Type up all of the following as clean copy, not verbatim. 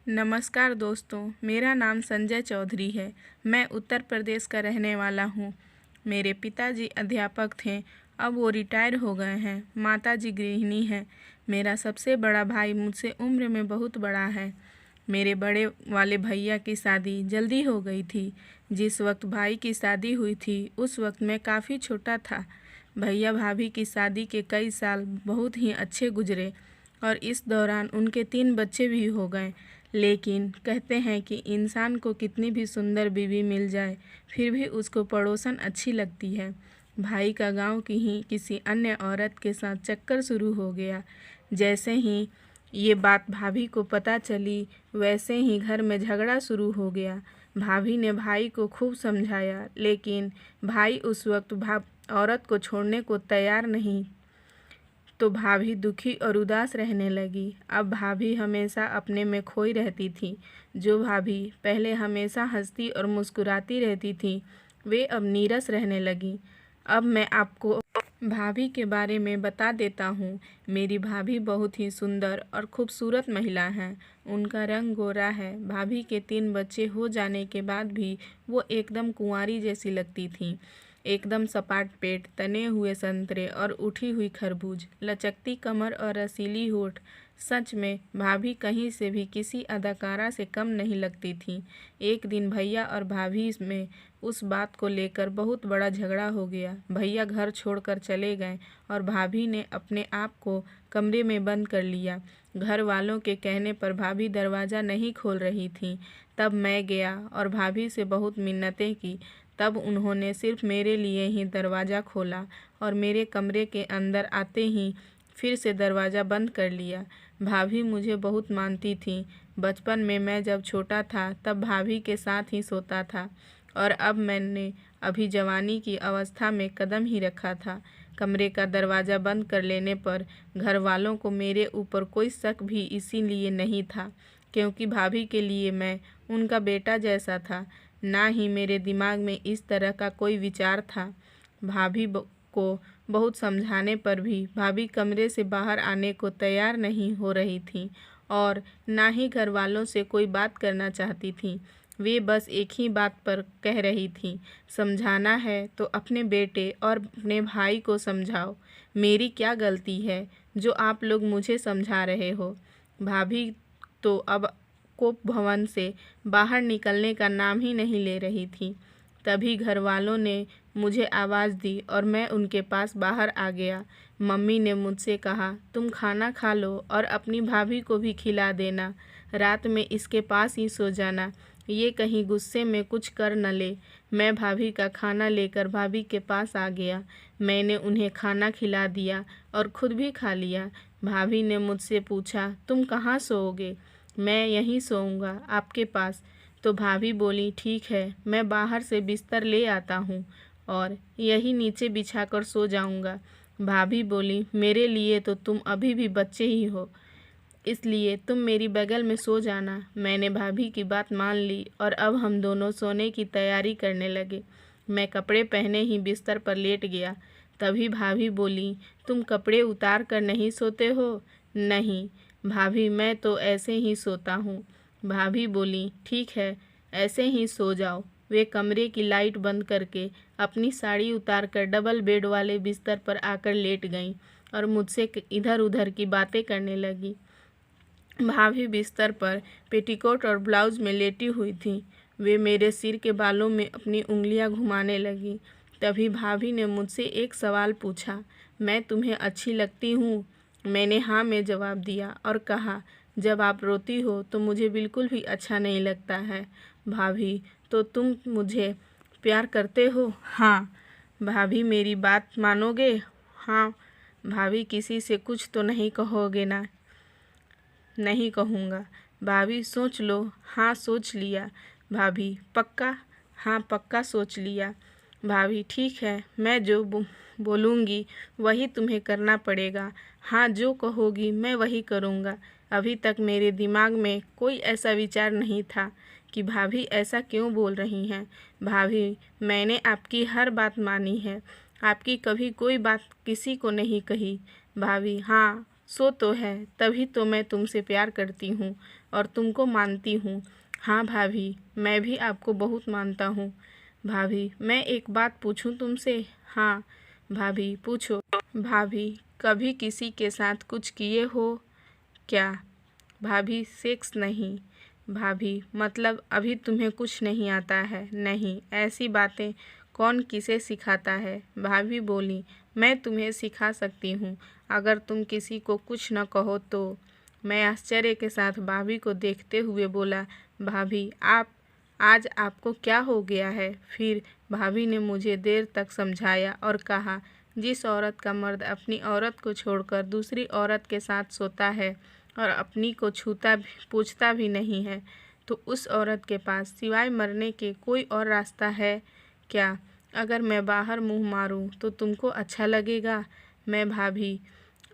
नमस्कार दोस्तों, मेरा नाम संजय चौधरी है। मैं उत्तर प्रदेश का रहने वाला हूँ। मेरे पिताजी अध्यापक थे, अब वो रिटायर हो गए हैं। माताजी गृहिणी हैं। मेरा सबसे बड़ा भाई मुझसे उम्र में बहुत बड़ा है। मेरे बड़े वाले भैया की शादी जल्दी हो गई थी। जिस वक्त भाई की शादी हुई थी उस वक्त मैं काफ़ी छोटा था। भैया भाभी की शादी के कई साल बहुत ही अच्छे गुजरे और इस दौरान उनके 3 बच्चे भी हो गए। लेकिन कहते हैं कि इंसान को कितनी भी सुंदर बीवी मिल जाए फिर भी उसको पड़ोसन अच्छी लगती है। भाई का गांव की ही किसी अन्य औरत के साथ चक्कर शुरू हो गया। जैसे ही ये बात भाभी को पता चली वैसे ही घर में झगड़ा शुरू हो गया। भाभी ने भाई को खूब समझाया लेकिन भाई उस वक्त औरत को छोड़ने को तैयार नहीं, तो भाभी दुखी और उदास रहने लगी। अब भाभी हमेशा अपने में खोई रहती थी। जो भाभी पहले हमेशा हंसती और मुस्कुराती रहती थी वे अब नीरस रहने लगी। अब मैं आपको भाभी के बारे में बता देता हूँ। मेरी भाभी बहुत ही सुंदर और खूबसूरत महिला हैं। उनका रंग गोरा है। भाभी के 3 बच्चे हो जाने के बाद भी वो एकदम कुंवारी जैसी लगती थीं। एकदम सपाट पेट, तने हुए संतरे और उठी हुई खरबूज, लचकती कमर और रसीली होठ। सच में भाभी कहीं से भी किसी अदाकारा से कम नहीं लगती थी। एक दिन भैया और भाभी में उस बात को लेकर बहुत बड़ा झगड़ा हो गया। भैया घर छोड़कर चले गए और भाभी ने अपने आप को कमरे में बंद कर लिया। घर वालों के कहने पर भाभी दरवाज़ा नहीं खोल रही थी। तब मैं गया और भाभी से बहुत मिन्नतें की। तब उन्होंने सिर्फ मेरे लिए ही दरवाज़ा खोला और मेरे कमरे के अंदर आते ही फिर से दरवाज़ा बंद कर लिया। भाभी मुझे बहुत मानती थी। बचपन में मैं जब छोटा था तब भाभी के साथ ही सोता था और अब मैंने अभी जवानी की अवस्था में कदम ही रखा था। कमरे का दरवाज़ा बंद कर लेने पर घर वालों को मेरे ऊपर कोई शक भी इसीलिए नहीं था क्योंकि भाभी के लिए मैं उनका बेटा जैसा था। ना ही मेरे दिमाग में इस तरह का कोई विचार था। भाभी को बहुत समझाने पर भी भाभी कमरे से बाहर आने को तैयार नहीं हो रही थी और ना ही घर वालों से कोई बात करना चाहती थी। वे बस एक ही बात पर कह रही थी, समझाना है तो अपने बेटे और अपने भाई को समझाओ। मेरी क्या गलती है जो आप लोग मुझे समझा रहे हो। भाभी तो अब कोप भवन से बाहर निकलने का नाम ही नहीं ले रही थी। तभी घर वालों ने मुझे आवाज़ दी और मैं उनके पास बाहर आ गया। मम्मी ने मुझसे कहा, तुम खाना खा लो और अपनी भाभी को भी खिला देना। रात में इसके पास ही सो जाना, ये कहीं गुस्से में कुछ कर न ले। मैं भाभी का खाना लेकर भाभी के पास आ गया। मैंने उन्हें खाना खिला दिया और खुद भी खा लिया। भाभी ने मुझसे पूछा, तुम कहाँ सोओगे? मैं यहीं सोऊंगा आपके पास। तो भाभी बोली, ठीक है, मैं बाहर से बिस्तर ले आता हूँ और यही नीचे बिछाकर सो जाऊंगा। भाभी बोली, मेरे लिए तो तुम अभी भी बच्चे ही हो, इसलिए तुम मेरी बगल में सो जाना। मैंने भाभी की बात मान ली और अब हम दोनों सोने की तैयारी करने लगे। मैं कपड़े पहने ही बिस्तर पर लेट गया। तभी भाभी बोली, तुम कपड़े उतार कर नहीं सोते हो? नहीं भाभी, मैं तो ऐसे ही सोता हूँ। भाभी बोली, ठीक है, ऐसे ही सो जाओ। वे कमरे की लाइट बंद करके अपनी साड़ी उतार कर डबल बेड वाले बिस्तर पर आकर लेट गईं और मुझसे इधर उधर की बातें करने लगी। भाभी बिस्तर पर पेटीकोट और ब्लाउज में लेटी हुई थी। वे मेरे सिर के बालों में अपनी उंगलियां घुमाने लगी। तभी भाभी ने मुझसे एक सवाल पूछा, मैं तुम्हें अच्छी लगती हूँ? मैंने हाँ में जवाब दिया और कहा, जब आप रोती हो तो मुझे बिल्कुल भी अच्छा नहीं लगता है। भाभी, तो तुम मुझे प्यार करते हो? हाँ। भाभी, मेरी बात मानोगे? हाँ। भाभी, किसी से कुछ तो नहीं कहोगे ना? नहीं कहूँगा। भाभी, सोच लो। हाँ, सोच लिया। भाभी, पक्का? हाँ, पक्का सोच लिया। भाभी, ठीक है, मैं जो बोलूँगी वही तुम्हें करना पड़ेगा। हाँ, जो कहोगी मैं वही करूँगा। अभी तक मेरे दिमाग में कोई ऐसा विचार नहीं था कि भाभी ऐसा क्यों बोल रही हैं। भाभी, मैंने आपकी हर बात मानी है, आपकी कभी कोई बात किसी को नहीं कही। भाभी, हाँ, सो तो है, तभी तो मैं तुमसे प्यार करती हूँ और तुमको मानती हूँ। हाँ भाभी, मैं भी आपको बहुत मानता हूँ। भाभी, मैं एक बात पूछूं तुमसे? हाँ भाभी, पूछो। भाभी, कभी किसी के साथ कुछ किए हो क्या? भाभी, सेक्स नहीं। भाभी, मतलब अभी तुम्हें कुछ नहीं आता है? नहीं, ऐसी बातें कौन किसे सिखाता है? भाभी बोली, मैं तुम्हें सिखा सकती हूँ, अगर तुम किसी को कुछ न कहो तो। मैं आश्चर्य के साथ भाभी को देखते हुए बोला, भाभी, आप आज आपको क्या हो गया है? फिर भाभी ने मुझे देर तक समझाया और कहा, जिस औरत का मर्द अपनी औरत को छोड़कर दूसरी औरत के साथ सोता है और अपनी को पूछता भी नहीं है, तो उस औरत के पास सिवाय मरने के कोई और रास्ता है क्या? अगर मैं बाहर मुंह मारूं तो तुमको अच्छा लगेगा? मैं भाभी,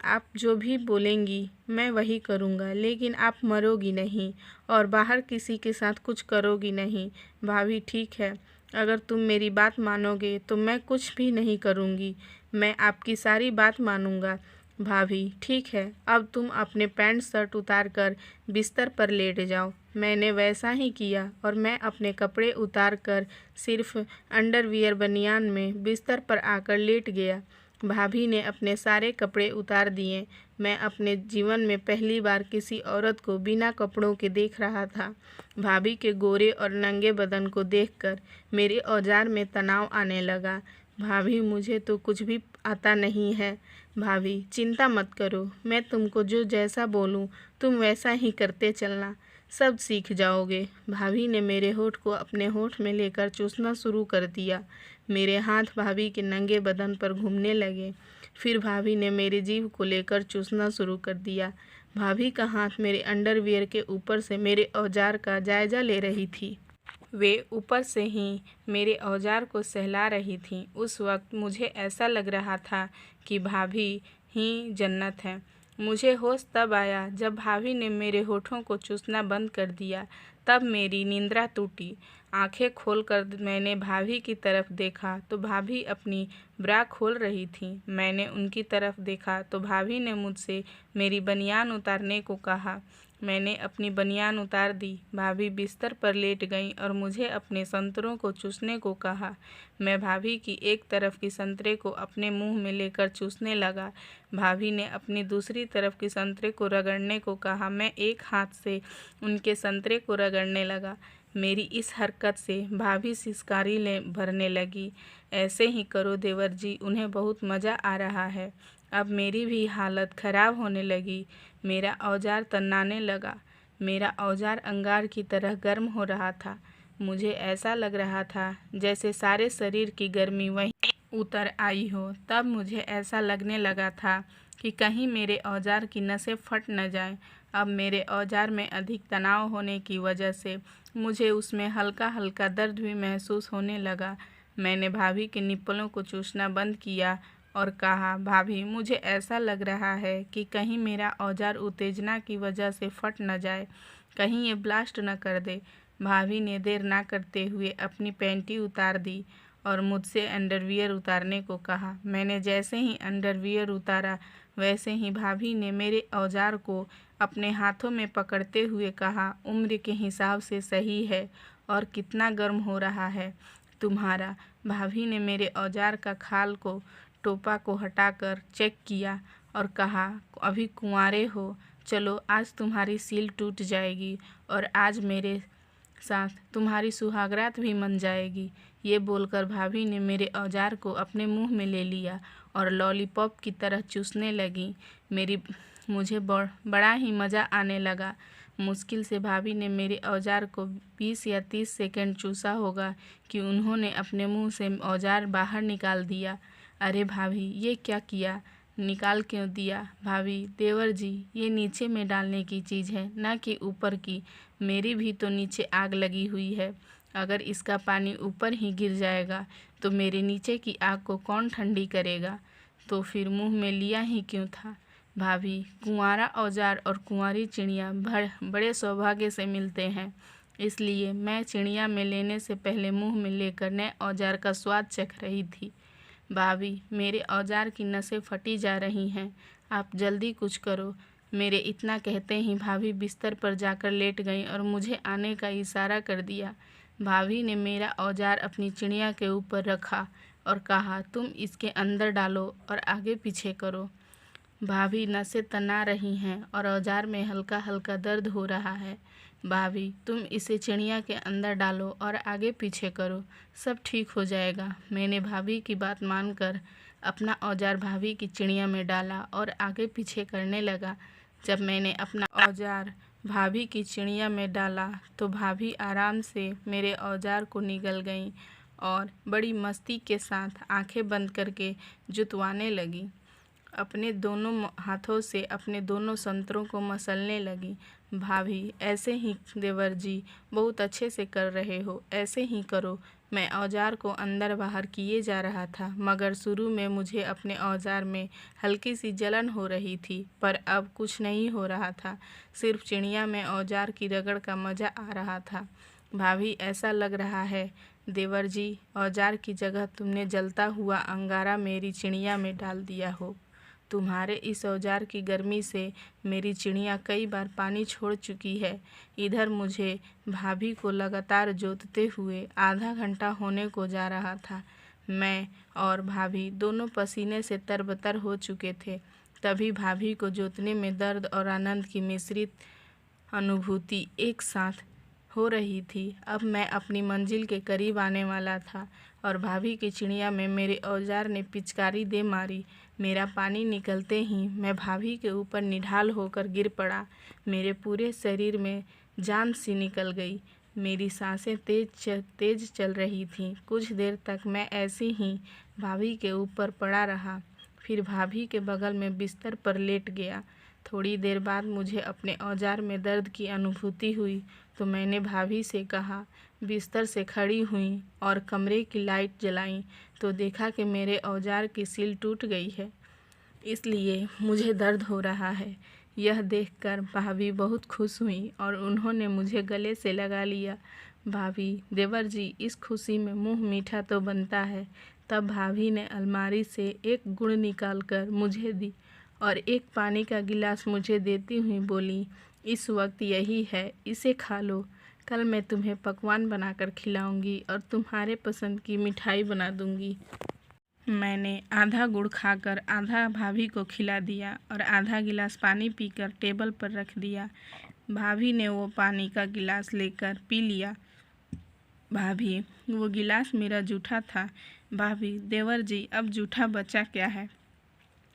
आप जो भी बोलेंगी मैं वही करूँगा, लेकिन आप मरोगी नहीं और बाहर किसी के साथ कुछ करोगी नहीं। भाभी, ठीक है, अगर तुम मेरी बात मानोगे तो मैं कुछ भी नहीं करूँगी, मैं आपकी सारी बात मानूँगा। भाभी, ठीक है, अब तुम अपने पैंट शर्ट उतार कर बिस्तर पर लेट जाओ। मैंने वैसा ही किया और मैं अपने कपड़े उतार कर सिर्फ अंडरवियर बनियान में बिस्तर पर आकर लेट गया। भाभी ने अपने सारे कपड़े उतार दिए। मैं अपने जीवन में पहली बार किसी औरत को बिना कपड़ों के देख रहा था। भाभी के गोरे और नंगे बदन को देखकर मेरे औजार में तनाव आने लगा। भाभी, मुझे तो कुछ भी आता नहीं है। भाभी, चिंता मत करो, मैं तुमको जो जैसा बोलूँ तुम वैसा ही करते चलना, सब सीख जाओगे। भाभी ने मेरे होठ को अपने होठ में लेकर चूसना शुरू कर दिया। मेरे हाथ भाभी के नंगे बदन पर घूमने लगे। फिर भाभी ने मेरी जीभ को लेकर चूसना शुरू कर दिया। भाभी का हाथ मेरे अंडरवियर के ऊपर से मेरे औजार का जायजा ले रही थी। वे ऊपर से ही मेरे औजार को सहला रही थीं। उस वक्त मुझे ऐसा लग रहा था कि भाभी ही जन्नत है। मुझे होश तब आया जब भाभी ने मेरे होठों को चूसना बंद कर दिया। तब मेरी निंद्रा टूटी। आंखें खोलकर मैंने भाभी की तरफ देखा तो भाभी अपनी ब्रा खोल रही थीं। मैंने उनकी तरफ देखा तो भाभी ने मुझसे मेरी बनियान उतारने को कहा। मैंने अपनी बनियान उतार दी। भाभी बिस्तर पर लेट गईं और मुझे अपने संतरों को चूसने को कहा। मैं भाभी की एक तरफ की संतरे को अपने मुंह में लेकर चूसने लगा। भाभी ने अपनी दूसरी तरफ की संतरे को रगड़ने को कहा। मैं एक हाथ से उनके संतरे को रगड़ने लगा। मेरी इस हरकत से भाभी सिसकारी भरने लगी। ऐसे ही करो देवर जी, उन्हें बहुत मज़ा आ रहा है। अब मेरी भी हालत ख़राब होने लगी। मेरा औजार तन्नाने लगा। मेरा औजार अंगार की तरह गर्म हो रहा था। मुझे ऐसा लग रहा था जैसे सारे शरीर की गर्मी वहीं उतर आई हो। तब मुझे ऐसा लगने लगा था कि कहीं मेरे औजार की नसें फट न जाएं। अब मेरे औजार में अधिक तनाव होने की वजह से मुझे उसमें हल्का हल्का दर्द भी महसूस होने लगा। मैंने भाभी के निप्पलों को चूसना बंद किया और कहा, भाभी, मुझे ऐसा लग रहा है कि कहीं मेरा औजार उत्तेजना की वजह से फट न जाए, कहीं ये ब्लास्ट न कर दे। भाभी ने देर ना करते हुए अपनी पैंटी उतार दी और मुझसे अंडरवियर उतारने को कहा। मैंने जैसे ही अंडरवियर उतारा वैसे ही भाभी ने मेरे औजार को अपने हाथों में पकड़ते हुए कहा, उम्र के हिसाब से सही है और कितना गर्म हो रहा है तुम्हारा। भाभी ने मेरे औजार का खाल को टोपा को हटाकर चेक किया और कहा, अभी कुंवारे हो, चलो आज तुम्हारी सील टूट जाएगी और आज मेरे साथ तुम्हारी सुहागरात भी मन जाएगी। ये बोलकर भाभी ने मेरे औजार को अपने मुंह में ले लिया और लॉलीपॉप की तरह चूसने लगी। मुझे बड़ा ही मज़ा आने लगा। मुश्किल से भाभी ने मेरे औजार को 20 या 30 सेकंड चूसा होगा कि उन्होंने अपने मुंह से औजार बाहर निकाल दिया। अरे भाभी, ये क्या किया? निकाल क्यों दिया? भाभी, देवर जी, ये नीचे में डालने की चीज़ है, ना कि ऊपर की। मेरी भी तो नीचे आग लगी हुई है। अगर इसका पानी ऊपर ही गिर जाएगा तो मेरे नीचे की आग को कौन ठंडी करेगा? तो फिर मुंह में लिया ही क्यों था? भाभी, कुंवारा औजार और कुंवारी चिड़िया बड़े सौभाग्य से मिलते हैं, इसलिए मैं चिड़िया में लेने से पहले मुंह में लेकर नए औजार का स्वाद चख रही थी। भाभी, मेरे औजार की नसें फटी जा रही हैं। आप जल्दी कुछ करो। मेरे इतना कहते ही भाभी बिस्तर पर जाकर लेट गईं और मुझे आने का इशारा कर दिया। भाभी ने मेरा औजार अपनी चिड़िया के ऊपर रखा और कहा, तुम इसके अंदर डालो और आगे पीछे करो। भाभी नसें तना रही हैं और औजार में हल्का हल्का दर्द हो रहा है। भाभी, तुम इसे चिड़िया के अंदर डालो और आगे पीछे करो, सब ठीक हो जाएगा। मैंने भाभी की बात मानकर अपना औजार भाभी की चिड़िया में डाला और आगे पीछे करने लगा। जब मैंने अपना औजार भाभी की चिड़िया में डाला तो भाभी आराम से मेरे औजार को निगल गईं और बड़ी मस्ती के साथ आंखें बंद करके जुतवाने लगी। अपने दोनों हाथों से अपने दोनों संतरों को मसलने लगी। भाभी, ऐसे ही देवर जी, बहुत अच्छे से कर रहे हो, ऐसे ही करो। मैं औजार को अंदर बाहर किए जा रहा था, मगर शुरू में मुझे अपने औजार में हल्की सी जलन हो रही थी, पर अब कुछ नहीं हो रहा था। सिर्फ चिड़िया में औजार की रगड़ का मज़ा आ रहा था। भाभी, ऐसा लग रहा है देवर जी, औजार की जगह तुमने जलता हुआ अंगारा मेरी चिड़िया में डाल दिया हो। तुम्हारे इस औजार की गर्मी से मेरी चिड़िया कई बार पानी छोड़ चुकी है। इधर मुझे भाभी को लगातार जोतते हुए आधा घंटा होने को जा रहा था। मैं और भाभी दोनों पसीने से तरबतर हो चुके थे। तभी भाभी को जोतने में दर्द और आनंद की मिश्रित अनुभूति एक साथ हो रही थी। अब मैं अपनी मंजिल के करीब आने वाला था और भाभी की चिड़िया में मेरे औजार ने पिचकारी दे मारी। मेरा पानी निकलते ही मैं भाभी के ऊपर निढाल होकर गिर पड़ा। मेरे पूरे शरीर में जान सी निकल गई। मेरी सांसें तेज चल रही थीं। कुछ देर तक मैं ऐसे ही भाभी के ऊपर पड़ा रहा, फिर भाभी के बगल में बिस्तर पर लेट गया। थोड़ी देर बाद मुझे अपने औजार में दर्द की अनुभूति हुई तो मैंने भाभी से कहा। बिस्तर से खड़ी हुई और कमरे की लाइट जलाई तो देखा कि मेरे औजार की सील टूट गई है, इसलिए मुझे दर्द हो रहा है। यह देखकर भाभी बहुत खुश हुई और उन्होंने मुझे गले से लगा लिया। भाभी, देवर जी, इस खुशी में मुंह मीठा तो बनता है। तब भाभी ने अलमारी से एक गुड़ निकालकर मुझे दी और एक पानी का गिलास मुझे देती हुई बोली, इस वक्त यही है, इसे खा लो। कल मैं तुम्हें पकवान बनाकर खिलाऊंगी और तुम्हारे पसंद की मिठाई बना दूंगी। मैंने आधा गुड़ खाकर आधा भाभी को खिला दिया और आधा गिलास पानी पीकर टेबल पर रख दिया। भाभी ने वो पानी का गिलास लेकर पी लिया। भाभी, वो गिलास मेरा जूठा था। भाभी, देवर जी, अब जूठा बचा क्या है।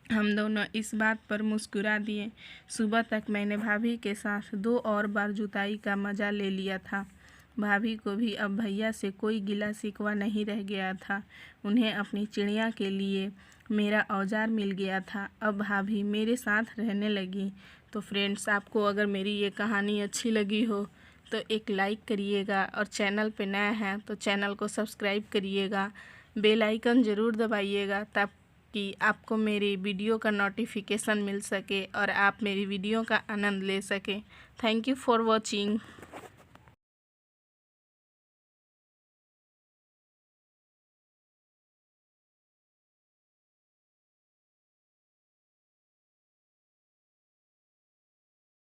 हम दोनों इस बात पर मुस्कुरा दिए। सुबह तक मैंने भाभी के साथ 2 और बार जुताई का मज़ा ले लिया था। भाभी को भी अब भैया से कोई गिला शिकवा नहीं रह गया था। उन्हें अपनी चिड़िया के लिए मेरा औजार मिल गया था। अब भाभी मेरे साथ रहने लगी। तो फ्रेंड्स, आपको अगर मेरी ये कहानी अच्छी लगी हो तो एक लाइक करिएगा और चैनल पे नया है तो चैनल को सब्सक्राइब करिएगा। बेल आइकन ज़रूर दबाइएगा ताकि आपको मेरी वीडियो का नोटिफिकेशन मिल सके और आप मेरी वीडियो का आनंद ले सकें। Thank you for watching.